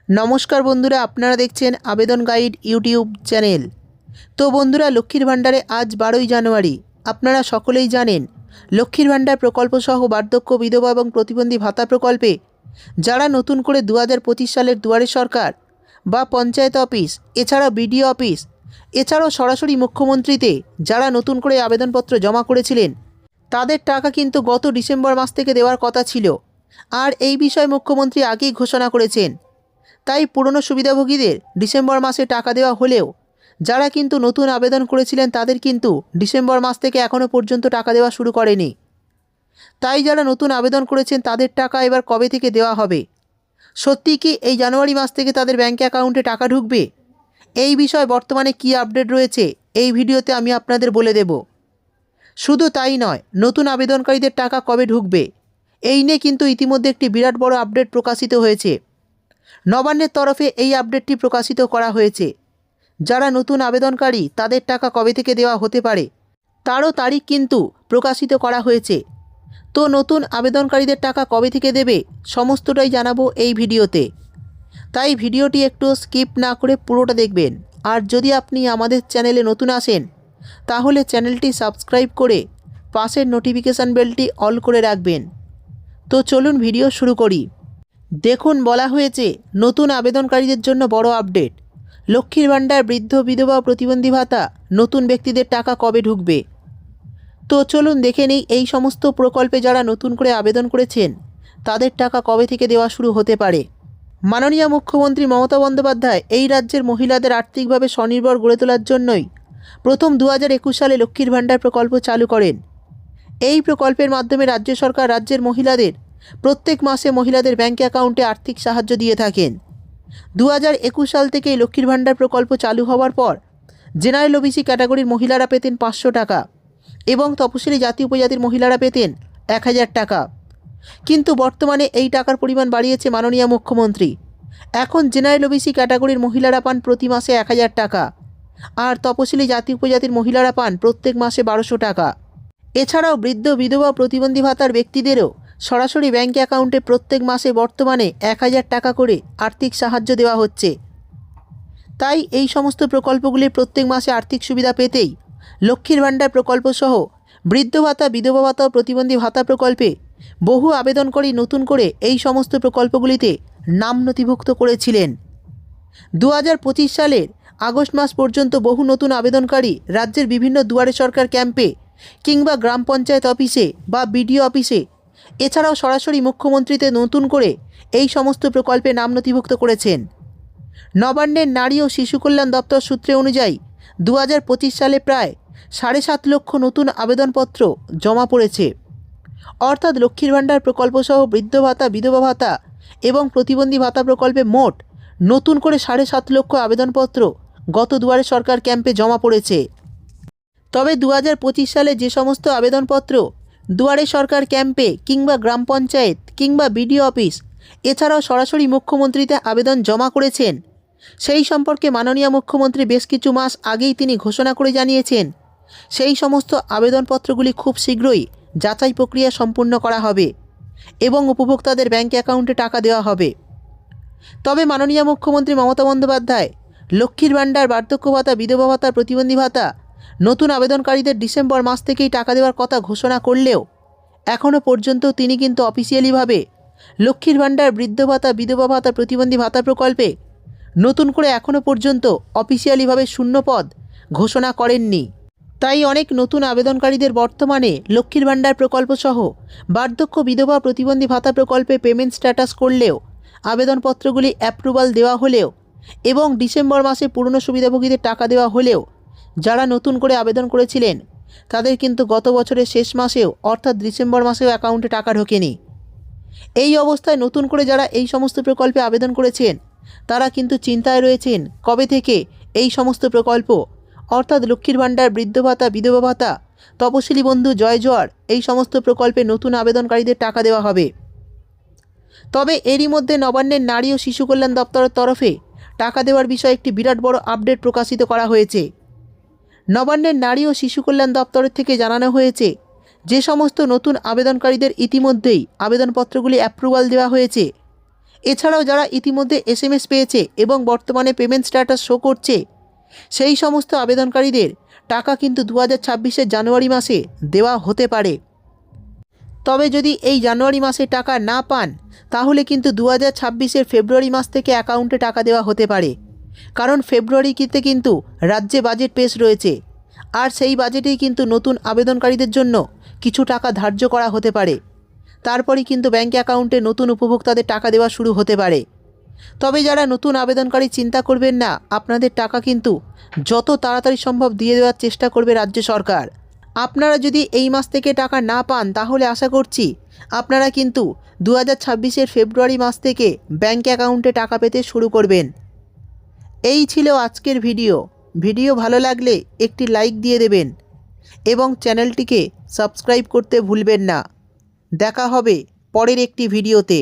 নমস্কার বন্ধুরা, আপনারা দেখছেন আবেদন গাইড ইউটিউব চ্যানেল। তো বন্ধুরা, লক্ষ্মীর ভাণ্ডারে আজ 12ই জানুয়ারি। আপনারা সকলেই জানেন লক্ষ্মীর ভাণ্ডার প্রকল্প সহ বার্ধক্য, বিধবা এবং প্রতিবন্ধী ভাতা প্রকল্পে যারা নতুন করে 2025 সালের দুয়ারে সরকার বা পঞ্চায়েত অফিস, এছাড়াও বিডিও অফিস, এছাড়াও সরাসরি মুখ্যমন্ত্রীতে যারা নতুন করে আবেদনপত্র জমা করেছিলেন, তাদের টাকা কিন্তু গত ডিসেম্বর মাস থেকে দেওয়ার কথা ছিল। আর এই বিষয়ে মুখ্যমন্ত্রী আগেই ঘোষণা করেছেন। তাই পুরনো সুবিধাভোগীদের ডিসেম্বর মাসে টাকা দেওয়া হলেও যারা কিন্তু নতুন আবেদন করেছিলেন তাদের কিন্তু ডিসেম্বর মাস থেকে এখনও পর্যন্ত টাকা দেওয়া শুরু করেনি। তাই যারা নতুন আবেদন করেছেন তাদের টাকা এবার কবে থেকে দেওয়া হবে? সত্যি কি এই জানুয়ারি মাস থেকে তাদের ব্যাঙ্ক অ্যাকাউন্টে টাকা ঢুকবে? এই বিষয়ে বর্তমানে কী আপডেট রয়েছে এই ভিডিওতে আমি আপনাদের বলে দেব। শুধু তাই নয়, নতুন আবেদনকারীদের টাকা কবে ঢুকবে এই নিয়ে কিন্তু ইতিমধ্যে একটি বিরাট বড় আপডেট প্রকাশিত হয়েছে। নবান্নের তরফে এই আপডেটটি প্রকাশিত করা হয়েছে। যারা নতুন আবেদনকারী তাদের টাকা কবে থেকে দেওয়া হতে পারে তারও তারিখ কিন্তু প্রকাশিত করা হয়েছে। তো নতুন আবেদনকারীদের টাকা কবে থেকে দেবে সমস্তটাই জানাবো এই ভিডিওতে। তাই ভিডিওটি একটু স্কিপ না করে পুরোটা দেখবেন। আর যদি আপনি আমাদের চ্যানেলে নতুন আসেন তাহলে চ্যানেলটি সাবস্ক্রাইব করে পাশের নোটিফিকেশান বেলটি অল করে রাখবেন। তো চলুন ভিডিও শুরু করি। দেখুন, বলা হয়েছে নতুন আবেদনকারীদের জন্য বড় আপডেট। লক্ষ্মীর ভাণ্ডার, বৃদ্ধ, বিধবা, প্রতিবন্ধী ভাতা নতুন ব্যক্তিদের টাকা কবে ঢুকবে। তো চলুন দেখে নিই এই সমস্ত প্রকল্পে যারা নতুন করে আবেদন করেছেন তাদের টাকা কবে থেকে দেওয়া শুরু হতে পারে। মাননীয় মুখ্যমন্ত্রী মমতা বন্দ্যোপাধ্যায় এই রাজ্যের মহিলাদের আর্থিকভাবে স্বনির্ভর গড়ে তোলার জন্যই প্রথম 2021 সালে লক্ষ্মীর ভাণ্ডার প্রকল্প চালু করেন। এই প্রকল্পের মাধ্যমে রাজ্য সরকার রাজ্যের মহিলাদের প্রত্যেক মাসে মহিলাদের ব্যাঙ্ক অ্যাকাউন্টে আর্থিক সাহায্য দিয়ে থাকেন। 2021 সাল থেকেই লক্ষ্মীর ভাণ্ডার প্রকল্প চালু হওয়ার পর জেনারেল ওবিসি ক্যাটাগরির মহিলারা পেতেন 500 টাকা এবং তপশিলি জাতি উপজাতির মহিলারা পেতেন 1000 টাকা। কিন্তু বর্তমানে এই টাকার পরিমাণ বাড়িয়েছে মাননীয় মুখ্যমন্ত্রী। এখন জেনারেল ওবিসি ক্যাটাগরির মহিলারা পান প্রতি মাসে 1000 টাকা, আর তপশিলি জাতি উপজাতির মহিলারা পান প্রত্যেক মাসে 1200 টাকা। এছাড়াও বৃদ্ধ, বিধবা, প্রতিবন্ধী ভাতার ব্যক্তিদেরও সরাসরি ব্যাঙ্ক অ্যাকাউন্টে প্রত্যেক মাসে বর্তমানে 1000 টাকা করে আর্থিক সাহায্য দেওয়া হচ্ছে। তাই এই সমস্ত প্রকল্পগুলির প্রত্যেক মাসে আর্থিক সুবিধা পেতেই লক্ষ্মীর ভাণ্ডার প্রকল্প সহ বৃদ্ধ ভাতা, বিধবা ভাতা ও প্রতিবন্ধী ভাতা প্রকল্পে বহু আবেদনকারী নতুন করে এই সমস্ত প্রকল্পগুলিতে নাম নথিভুক্ত করেছিলেন। 2025 সালের আগস্ট মাস পর্যন্ত বহু নতুন আবেদনকারী রাজ্যের বিভিন্ন দুয়ারে সরকার ক্যাম্পে কিংবা গ্রাম পঞ্চায়েত অফিসে বা বিডিও অফিসে, এছাড়াও সরাসরি মুখ্যমন্ত্রীতে নতুন করে এই সমস্ত প্রকল্পে নাম নথিভুক্ত করেছেন। নবান্নের নারী ও শিশু কল্যাণ দপ্তর সূত্রে অনুযায়ী 2025 সালে প্রায় 7.5 লক্ষ নতুন আবেদনপত্র জমা পড়েছে। অর্থাৎ লক্ষ্মীর ভাণ্ডার প্রকল্প সহ বৃদ্ধ ভাতা, বিধবা ভাতা এবং প্রতিবন্ধী ভাতা প্রকল্পে মোট নতুন করে 7.5 লক্ষ আবেদনপত্র গত দুয়ারে সরকার ক্যাম্পে জমা পড়েছে। তবে 2025 সালে যে সমস্ত আবেদনপত্র দুয়ারে সরকার ক্যাম্পে কিংবা গ্রাম পঞ্চায়েত কিংবা বিডিও অফিস, এছাড়াও সরাসরি মুখ্যমন্ত্রীতে আবেদন জমা করেছেন, সেই সম্পর্কে মাননীয় মুখ্যমন্ত্রী বেশ কিছু মাস আগেই তিনি ঘোষণা করে জানিয়েছেন সেই সমস্ত আবেদনপত্রগুলি খুব শীঘ্রই যাচাই প্রক্রিয়া সম্পূর্ণ করা হবে এবং উপভোক্তাদের ব্যাঙ্ক অ্যাকাউন্টে টাকা দেওয়া হবে। তবে মাননীয় মুখ্যমন্ত্রী মমতা বন্দ্যোপাধ্যায় লক্ষ্মীর ভাণ্ডার, বার্ধক্য ভাতা, বিধবা ভাতা, প্রতিবন্ধী ভাতা নতুন আবেদনকারীদের ডিসেম্বর মাস থেকেই টাকা দেওয়ার কথা ঘোষণা করলেও এখনও পর্যন্ত তিনি কিন্তু অফিসিয়ালিভাবে লক্ষ্মীর ভাণ্ডার, বৃদ্ধ ভাতা, বিধবা ভাতা, প্রতিবন্ধী ভাতা প্রকল্পে নতুন করে এখনও পর্যন্ত অফিসিয়ালিভাবে শূন্যপদ ঘোষণা করেননি। তাই অনেক নতুন আবেদনকারীদের বর্তমানে লক্ষ্মীর ভাণ্ডার প্রকল্প সহ বার্ধক্য, বিধবা, প্রতিবন্ধী ভাতা প্রকল্পে পেমেন্ট স্ট্যাটাস করলেও, আবেদনপত্রগুলি অ্যাপ্রুভাল দেওয়া হলেও এবং ডিসেম্বর মাসে পুরনো সুবিধাভোগীদের টাকা দেওয়া হলেও যারা নতুন করে আবেদন করেছিলেন তাদের কিন্তু গত বছরের শেষ মাসেও অর্থাৎ ডিসেম্বর মাসেও অ্যাকাউন্টে টাকা ঢোকেনি। এই অবস্থায় নতুন করে যারা এই সমস্ত প্রকল্পে আবেদন করেছেন তারা কিন্তু চিন্তায় রয়েছেন কবে থেকে এই সমস্ত প্রকল্প অর্থাৎ লক্ষ্মীর ভাণ্ডার, বৃদ্ধ ভাতা, বিধবা ভাতা, তপশিলি বন্ধু, জয় জোয়ার এই সমস্ত প্রকল্পে নতুন আবেদনকারীদের টাকা দেওয়া হবে। তবে এরই মধ্যে নবান্নের নারী ও শিশু কল্যাণ দপ্তরের তরফে টাকা দেওয়ার বিষয়ে একটি বিরাট বড় আপডেট প্রকাশিত করা হয়েছে। নবান্নের নারী ও শিশু কল্যাণ দপ্তরের থেকে জানানো হয়েছে যে সমস্ত নতুন আবেদনকারীদের ইতিমধ্যেই আবেদনপত্রগুলি অ্যাপ্রুভাল দেওয়া হয়েছে এছাড়াও যারা ইতিমধ্যে SMS পেয়েছে এবং বর্তমানে পেমেন্ট স্ট্যাটাস শো করছে, সেই সমস্ত আবেদনকারীদের টাকা কিন্তু 2026-এর জানুয়ারি মাসে দেওয়া হতে পারে। তবে যদি এই জানুয়ারি মাসে টাকা না পান, তাহলে কিন্তু 2026-এর ফেব্রুয়ারি মাস থেকে অ্যাকাউন্টে টাকা দেওয়া হতে পারে। কারণ ফেব্রুয়ারিতে কিন্তু রাজ্যে বাজেট পেশ রয়েছে, আর সেই বাজেটেই কিন্তু নতুন আবেদনকারীদের জন্য কিছু টাকা ধার্য করা হতে পারে। তারপরই কিন্তু ব্যাঙ্ক অ্যাকাউন্টে নতুন উপভোক্তাদের টাকা দেওয়া শুরু হতে পারে। তবে যারা নতুন আবেদনকারী চিন্তা করবেন না, আপনাদের টাকা কিন্তু যত তাড়াতাড়ি সম্ভব দিয়ে দেওয়ার চেষ্টা করবে রাজ্য সরকার। আপনারা যদি এই মাস থেকে টাকা না পান, তাহলে আশা করছি আপনারা কিন্তু 2026-এর ফেব্রুয়ারি মাস থেকে ব্যাঙ্ক অ্যাকাউন্টে টাকা পেতে শুরু করবেন। এই ছিল আজকের ভিডিও ভালো লাগলে একটি লাইক দিয়ে দেবেন এবং চ্যানেলটিকে সাবস্ক্রাইব করতে ভুলবেন না। দেখা হবে পরের একটি ভিডিওতে।